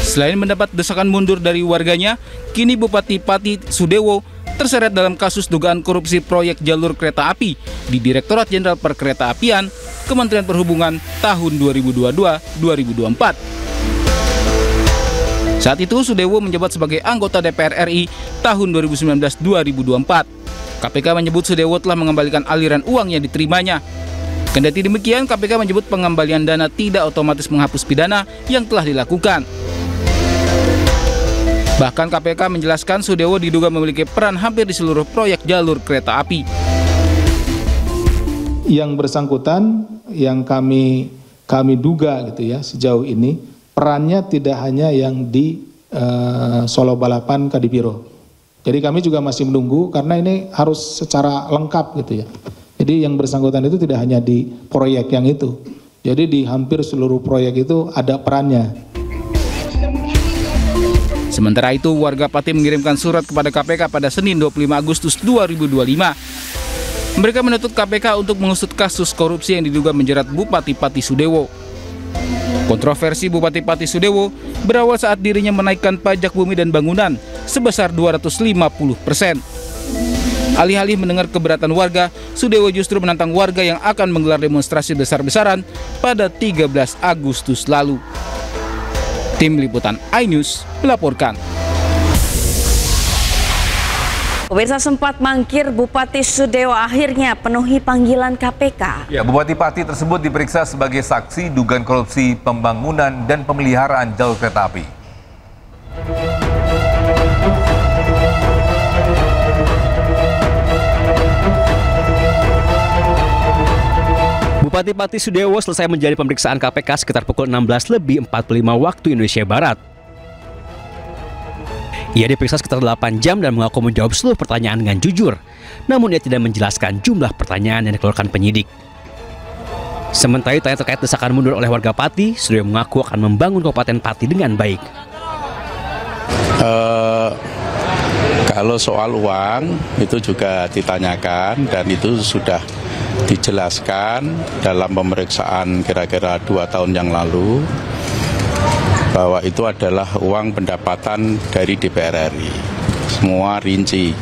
Selain mendapat desakan mundur dari warganya, kini Bupati Pati Sudewo terseret dalam kasus dugaan korupsi proyek jalur kereta api di Direktorat Jenderal Perkeretaapian, Kementerian Perhubungan tahun 2022-2024. Saat itu Sudewo menjabat sebagai anggota DPR RI tahun 2019-2024. KPK menyebut Sudewo telah mengembalikan aliran uang yang diterimanya. Kendati demikian, KPK menyebut pengembalian dana tidak otomatis menghapus pidana yang telah dilakukan. Bahkan KPK menjelaskan Sudewo diduga memiliki peran hampir di seluruh proyek jalur kereta api. Yang bersangkutan yang kami duga gitu ya sejauh ini perannya tidak hanya yang di Solo Balapan Kadipiro. Jadi kami juga masih menunggu karena ini harus secara lengkap gitu ya. Jadi yang bersangkutan itu tidak hanya di proyek yang itu. Jadi di hampir seluruh proyek itu ada perannya. Sementara itu, warga Pati mengirimkan surat kepada KPK pada Senin 25 Agustus 2025. Mereka menuntut KPK untuk mengusut kasus korupsi yang diduga menjerat Bupati Pati Sudewo. Kontroversi Bupati Pati Sudewo berawal saat dirinya menaikkan pajak bumi dan bangunan sebesar 250%. Alih-alih mendengar keberatan warga, Sudewo justru menantang warga yang akan menggelar demonstrasi besar-besaran pada 13 Agustus lalu. Tim Liputan iNews melaporkan. Pemirsa, sempat mangkir Bupati Sudewo akhirnya penuhi panggilan KPK. Ya, Bupati Pati tersebut diperiksa sebagai saksi dugaan korupsi pembangunan dan pemeliharaan jalur kereta api. Bupati Pati Sudewo selesai menjalani pemeriksaan KPK sekitar pukul 16:45 waktu Indonesia Barat. Ia diperiksa sekitar 8 jam dan mengaku menjawab seluruh pertanyaan dengan jujur. Namun ia tidak menjelaskan jumlah pertanyaan yang dikeluarkan penyidik. Sementara itu, terkait desakan mundur oleh warga Pati, Sudewo mengaku akan membangun Kabupaten Pati dengan baik. Kalau soal uang itu juga ditanyakan dan itu sudah dijelaskan dalam pemeriksaan kira-kira 2 tahun yang lalu bahwa itu adalah uang pendapatan dari DPR RI. Semua rinci.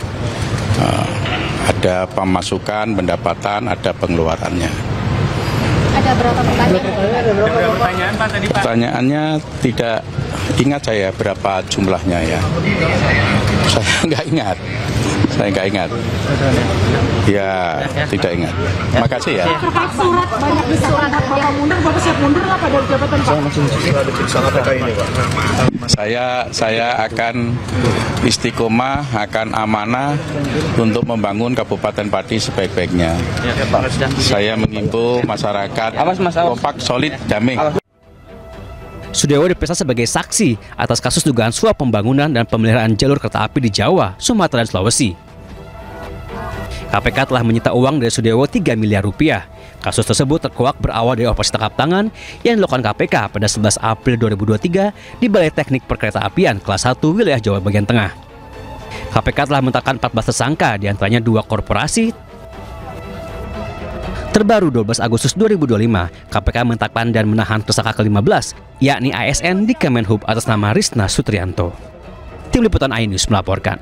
Ada pemasukan, pendapatan, ada pengeluarannya. Ada berapa pertanyaan? Pak tadi, Pak? Pertanyaannya tidak ingat saya berapa jumlahnya ya. Saya nggak ingat. Ya, tidak ingat. Makasih ya. Terkait surat banyak di surat Bapak mundur, Bapak siap mundur nggak Pak dari jabatan Pak? Saya akan istiqomah, akan amanah untuk membangun Kabupaten Pati sebaik-baiknya. Saya mengimbau masyarakat kompak, solid, damai. Sudewo diperiksa sebagai saksi atas kasus dugaan suap pembangunan dan pemeliharaan jalur kereta api di Jawa, Sumatera, dan Sulawesi. KPK telah menyita uang dari Sudewo 3 miliar rupiah. Kasus tersebut terkuak berawal dari operasi tangkap tangan yang dilakukan KPK pada 11 April 2023 di Balai Teknik Perkeretaapian kelas 1 wilayah Jawa bagian tengah. KPK telah menetapkan 14 tersangka, diantaranya 2 korporasi. Terbaru 12 Agustus 2025, KPK menetapkan dan menahan tersangka ke-15, yakni ASN di Kemenhub atas nama Risna Sutrianto. Tim Liputan iNews melaporkan.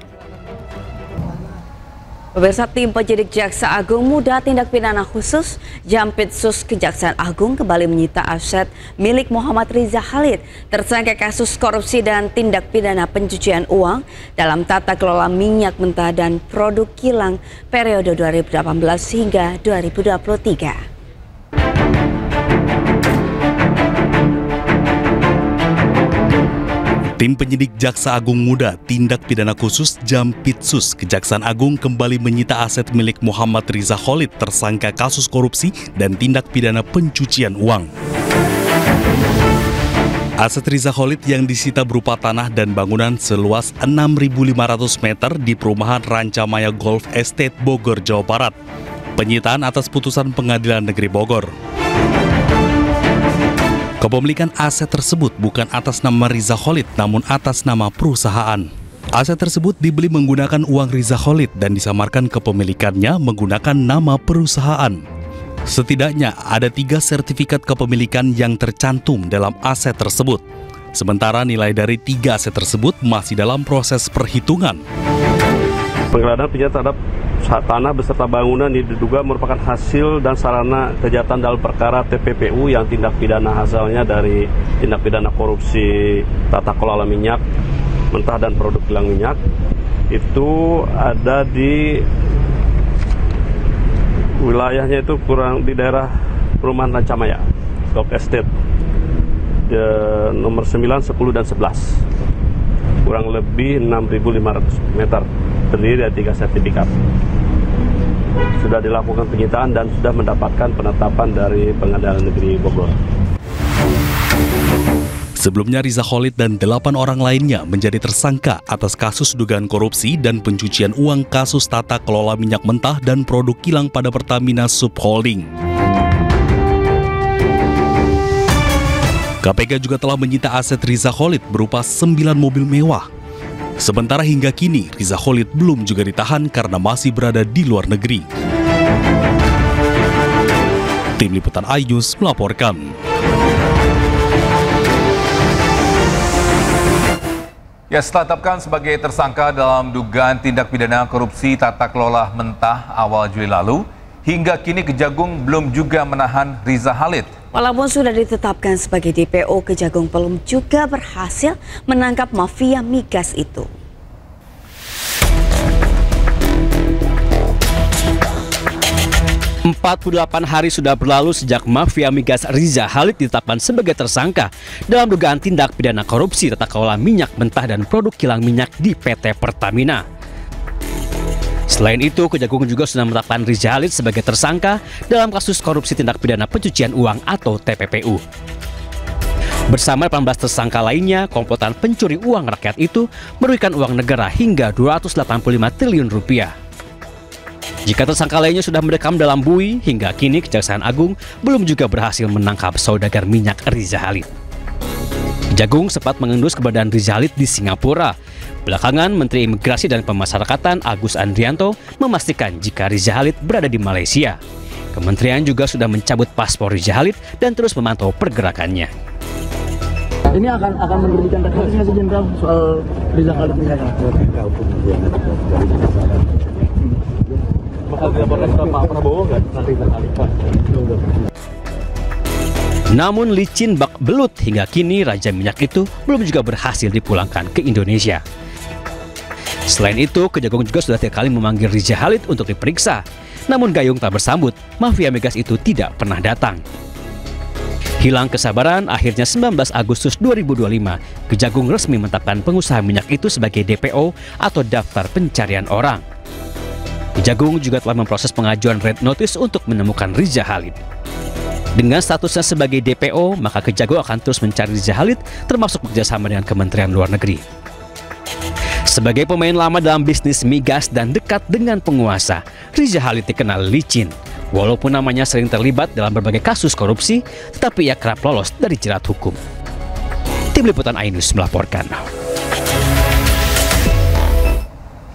Pemirsa, tim penyidik Jaksa Agung Muda Tindak Pidana Khusus Jampitsus Kejaksaan Agung kembali menyita aset milik Muhammad Riza Khalid, tersangka kasus korupsi dan tindak pidana pencucian uang dalam tata kelola minyak mentah dan produk kilang periode 2018 hingga 2023. Tim penyidik Jaksa Agung Muda Tindak Pidana Khusus Jampitsus Kejaksaan Agung kembali menyita aset milik Muhammad Riza Khalid, tersangka kasus korupsi dan tindak pidana pencucian uang. Aset Riza Khalid yang disita berupa tanah dan bangunan seluas 6.500 meter di perumahan Rancamaya Golf Estate, Bogor, Jawa Barat. Penyitaan atas putusan Pengadilan Negeri Bogor. Kepemilikan aset tersebut bukan atas nama Riza Khalid, namun atas nama perusahaan. Aset tersebut dibeli menggunakan uang Riza Khalid dan disamarkan kepemilikannya menggunakan nama perusahaan. Setidaknya ada 3 sertifikat kepemilikan yang tercantum dalam aset tersebut. Sementara nilai dari 3 aset tersebut masih dalam proses perhitungan. Penggeledahan penyitaan terhadap tanah beserta bangunan diduga merupakan hasil dan sarana kejahatan dalam perkara TPPU yang tindak pidana asalnya dari tindak pidana korupsi tata kelola minyak mentah dan produk kilang minyak. Itu ada di wilayahnya itu kurang di daerah perumahan Rancamaya, Golf Estate, nomor 9, 10, dan 11. Kurang lebih 6.500 meter, terdiri dari 3 sertifikat. Sudah dilakukan penyitaan dan sudah mendapatkan penetapan dari Pengadilan Negeri Bogor. Sebelumnya Riza Khalid dan 8 orang lainnya menjadi tersangka atas kasus dugaan korupsi dan pencucian uang kasus tata kelola minyak mentah dan produk kilang pada Pertamina Subholding. KPK juga telah menyita aset Riza Khalid berupa 9 mobil mewah. Sementara hingga kini Riza Khalid belum juga ditahan karena masih berada di luar negeri. Tim Liputan iNews melaporkan. Ya, setelah ditetapkan sebagai tersangka dalam dugaan tindak pidana korupsi tata kelola mentah awal Juli lalu, hingga kini Kejagung belum juga menahan Riza Khalid. Walaupun sudah ditetapkan sebagai DPO, Kejagung belum juga berhasil menangkap mafia migas itu. "48 hari sudah berlalu sejak mafia migas Riza Khalid ditetapkan sebagai tersangka dalam dugaan tindak pidana korupsi tata kelola minyak mentah dan produk kilang minyak di PT Pertamina. Selain itu, Kejagung juga sudah menetapkan Riza Khalid sebagai tersangka dalam kasus korupsi tindak pidana pencucian uang atau TPPU. Bersama 18 tersangka lainnya, komplotan pencuri uang rakyat itu merugikan uang negara hingga 285 triliun rupiah. Jika tersangka lainnya sudah mendekam dalam bui, hingga kini Kejaksaan Agung belum juga berhasil menangkap saudagar minyak Riza Khalid. Kejagung sempat mengendus keberadaan Riza Khalid di Singapura. Belakangan, Menteri Imigrasi dan Pemasyarakatan Agus Andrianto memastikan jika Riza Khalid berada di Malaysia. Kementerian juga sudah mencabut paspor Riza Khalid dan terus memantau pergerakannya. Ini akan menerbitkan rekomendasi nggak sih, Jenderal, soal Riza Khalid ini? Bakal dilaporkan ke Pak Prabowo nggak Riza Khalid, Pak? Namun licin bak belut, hingga kini Raja Minyak itu belum juga berhasil dipulangkan ke Indonesia. Selain itu, Kejagung juga sudah 3 kali memanggil Riza Khalid untuk diperiksa. Namun gayung tak bersambut, mafia migas itu tidak pernah datang. Hilang kesabaran, akhirnya 19 Agustus 2025, Kejagung resmi menetapkan pengusaha minyak itu sebagai DPO atau daftar pencarian orang. Kejagung juga telah memproses pengajuan red notice untuk menemukan Riza Khalid. Dengan statusnya sebagai DPO, maka Kejagung akan terus mencari Riza Khalid, termasuk bekerjasama dengan Kementerian Luar Negeri. Sebagai pemain lama dalam bisnis migas dan dekat dengan penguasa, Riza Khalid dikenal licin. Walaupun namanya sering terlibat dalam berbagai kasus korupsi, tetapi ia kerap lolos dari jerat hukum. Tim Liputan iNews melaporkan.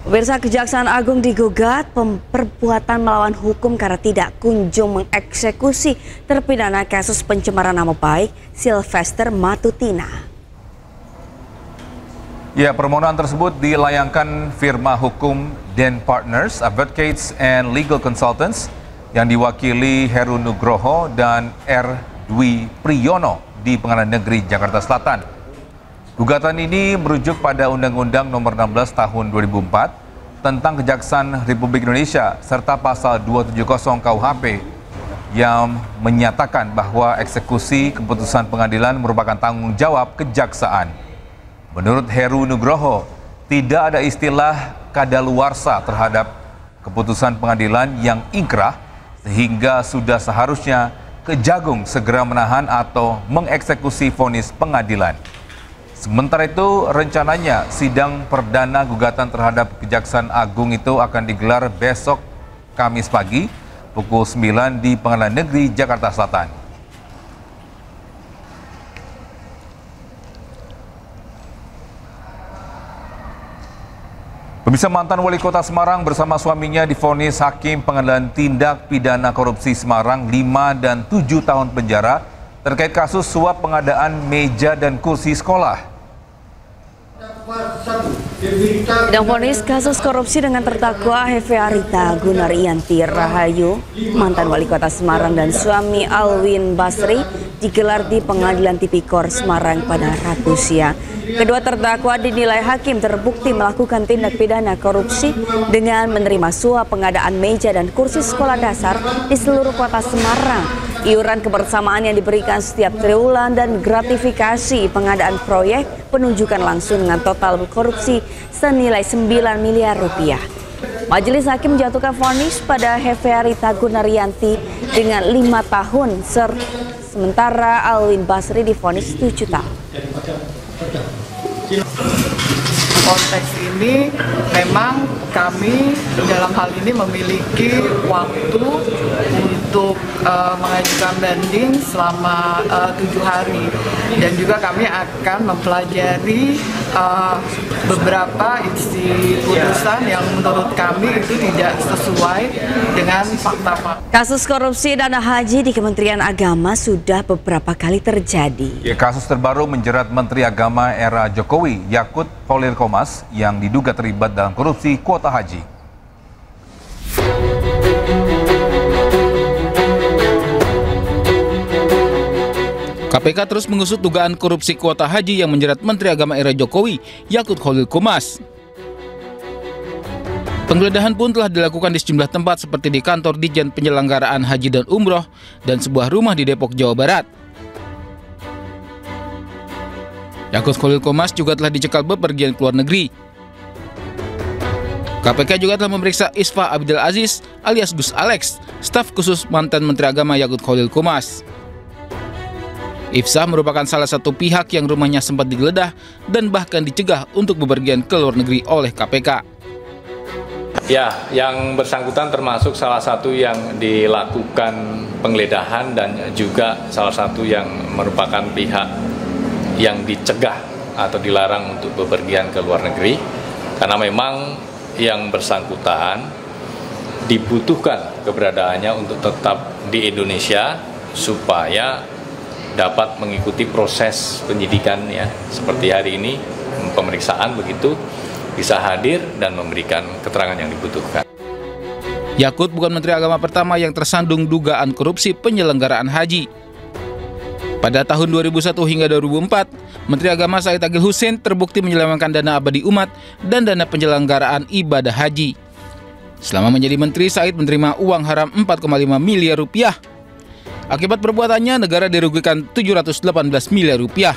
Pemirsa, Kejaksaan Agung digugat perbuatan melawan hukum karena tidak kunjung mengeksekusi terpidana kasus pencemaran nama baik Sylvester Matutina. Ya, permohonan tersebut dilayangkan firma hukum Den Partners, Advocates and Legal Consultants yang diwakili Heru Nugroho dan R. Dwi Priyono di Pengadilan Negeri Jakarta Selatan. Gugatan ini merujuk pada Undang-Undang Nomor 16 Tahun 2004 tentang Kejaksaan Republik Indonesia serta Pasal 270 KUHP yang menyatakan bahwa eksekusi keputusan pengadilan merupakan tanggung jawab kejaksaan. Menurut Heru Nugroho, tidak ada istilah kadaluarsa terhadap keputusan pengadilan yang ingkrah, sehingga sudah seharusnya Kejagung segera menahan atau mengeksekusi vonis pengadilan. Sementara itu, rencananya sidang perdana gugatan terhadap Kejaksaan Agung itu akan digelar besok Kamis pagi pukul 9 di Pengadilan Negeri Jakarta Selatan. Pemirsa, mantan Wali Kota Semarang bersama suaminya divonis Hakim Pengadilan Tindak Pidana Korupsi Semarang 5 dan 7 tahun penjara terkait kasus suap pengadaan meja dan kursi sekolah. Sidang vonis kasus korupsi dengan terdakwa Hefe Arita Gunaryanti Rahayu, mantan wali kota Semarang dan suami Alwin Basri, digelar di Pengadilan Tipikor Semarang pada Rabu siang. Kedua terdakwa dinilai hakim terbukti melakukan tindak pidana korupsi dengan menerima suap pengadaan meja dan kursi sekolah dasar di seluruh kota Semarang, iuran kebersamaan yang diberikan setiap triwulan, dan gratifikasi pengadaan proyek penunjukan langsung dengan total korupsi senilai 9 miliar rupiah. Majelis hakim menjatuhkan vonis pada Hefe Arita Gunaryanti dengan 5 tahun, sementara Alwin Basri divonis 7 tahun. Konteks ini memang kami dalam hal ini memiliki waktu untuk mengajukan banding selama 7 hari, dan juga kami akan mempelajari beberapa isi putusan yang menurut kami itu tidak sesuai dengan fakta-fakta. Kasus korupsi dana haji di Kementerian Agama sudah beberapa kali terjadi. Kasus terbaru menjerat Menteri Agama era Jokowi, Yakut Khalil Qomas, yang diduga terlibat dalam korupsi kuota haji. KPK terus mengusut dugaan korupsi kuota haji yang menjerat Menteri Agama era Jokowi, Yakut Khalil Qomas. Penggeledahan pun telah dilakukan di sejumlah tempat seperti di kantor Ditjen Penyelenggaraan Haji dan Umroh dan sebuah rumah di Depok, Jawa Barat. Yakut Khalil Qomas juga telah dicekal bepergian ke luar negeri. KPK juga telah memeriksa Isfa Abdul Aziz alias Gus Alex, staf khusus mantan Menteri Agama Yakut Khalil Qomas. Ifsah merupakan salah satu pihak yang rumahnya sempat digeledah dan bahkan dicegah untuk bepergian ke luar negeri oleh KPK. Ya, yang bersangkutan termasuk salah satu yang dilakukan penggeledahan dan juga salah satu yang merupakan pihak yang dicegah atau dilarang untuk bepergian ke luar negeri, karena memang yang bersangkutan dibutuhkan keberadaannya untuk tetap di Indonesia supaya dapat mengikuti proses penyidikan, ya, seperti hari ini pemeriksaan, begitu bisa hadir dan memberikan keterangan yang dibutuhkan. Yakut bukan Menteri Agama pertama yang tersandung dugaan korupsi penyelenggaraan haji. Pada tahun 2001 hingga 2004, Menteri Agama Said Agil Hussein terbukti menyelewengkan dana abadi umat dan dana penyelenggaraan ibadah haji. Selama menjadi menteri, Said menerima uang haram 4,5 miliar rupiah. Akibat perbuatannya, negara dirugikan 718 miliar rupiah.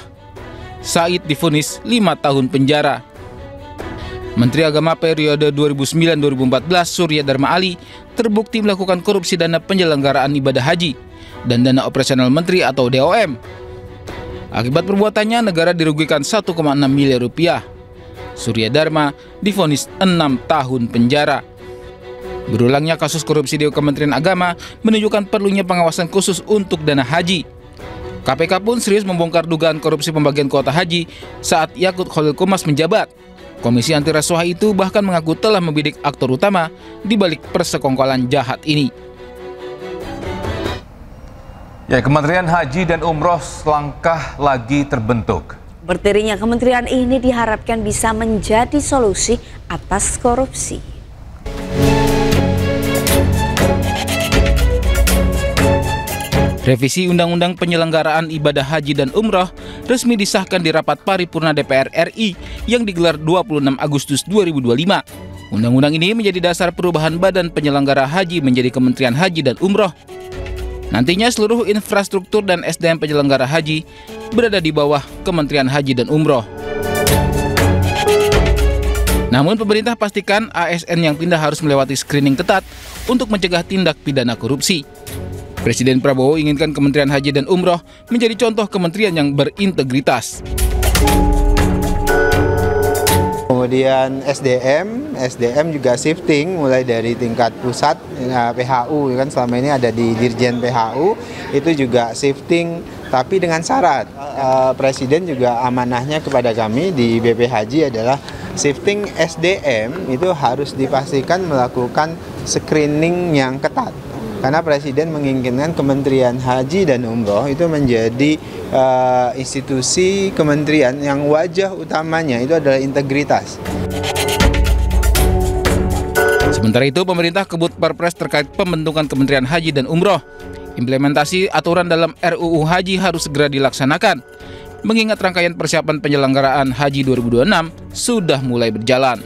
Said divonis 5 tahun penjara. Menteri Agama periode 2009-2014 Surya Dharma Ali terbukti melakukan korupsi dana penyelenggaraan ibadah haji dan dana operasional menteri atau DOM. Akibat perbuatannya, negara dirugikan 1,6 miliar rupiah. Surya Dharma divonis 6 tahun penjara. Berulangnya kasus korupsi di Kementerian Agama menunjukkan perlunya pengawasan khusus untuk dana haji. KPK pun serius membongkar dugaan korupsi pembagian kuota haji saat Yakut Khalil Qomas menjabat. Komisi Anti Rasuah itu bahkan mengaku telah membidik aktor utama di balik persekongkolan jahat ini. Ya, Kementerian Haji dan Umroh selangkah lagi terbentuk. Berdirinya kementerian ini diharapkan bisa menjadi solusi atas korupsi. Revisi Undang-Undang Penyelenggaraan Ibadah Haji dan Umroh resmi disahkan di rapat paripurna DPR RI yang digelar 26 Agustus 2025. Undang-undang ini menjadi dasar perubahan Badan Penyelenggara Haji menjadi Kementerian Haji dan Umroh. Nantinya seluruh infrastruktur dan SDM penyelenggara haji berada di bawah Kementerian Haji dan Umroh. Namun pemerintah pastikan ASN yang pindah harus melewati screening ketat untuk mencegah tindak pidana korupsi. Presiden Prabowo inginkan Kementerian Haji dan Umroh menjadi contoh kementerian yang berintegritas. Kemudian SDM juga shifting mulai dari tingkat pusat, PHU kan selama ini ada di Dirjen PHU, itu juga shifting tapi dengan syarat. Presiden juga amanahnya kepada kami di BP Haji adalah shifting SDM itu harus dipastikan melakukan screening yang ketat. Karena Presiden menginginkan Kementerian Haji dan Umroh itu menjadi institusi kementerian yang wajah utamanya itu adalah integritas. Sementara itu, pemerintah kebut Perpres terkait pembentukan Kementerian Haji dan Umroh. Implementasi aturan dalam RUU Haji harus segera dilaksanakan, mengingat rangkaian persiapan penyelenggaraan Haji 2026 sudah mulai berjalan.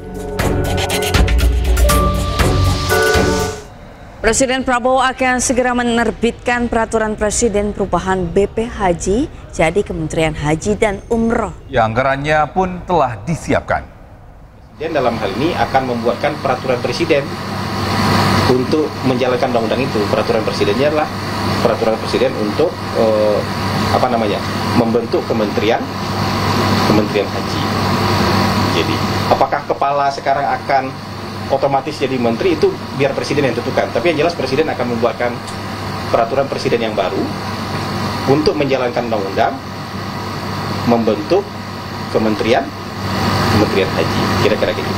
Presiden Prabowo akan segera menerbitkan peraturan Presiden perubahan BP Haji jadi Kementerian Haji dan Umroh. Ya, anggarannya pun telah disiapkan. Dan dalam hal ini akan membuatkan peraturan Presiden untuk menjalankan undang-undang itu. Peraturan Presidennya adalah peraturan Presiden untuk membentuk Kementerian Haji. Jadi, apakah kepala sekarang akan otomatis jadi menteri, itu biar Presiden yang tentukan. Tapi yang jelas Presiden akan membuatkan peraturan Presiden yang baru untuk menjalankan undang-undang, membentuk Kementerian Haji. Kira-kira gitu.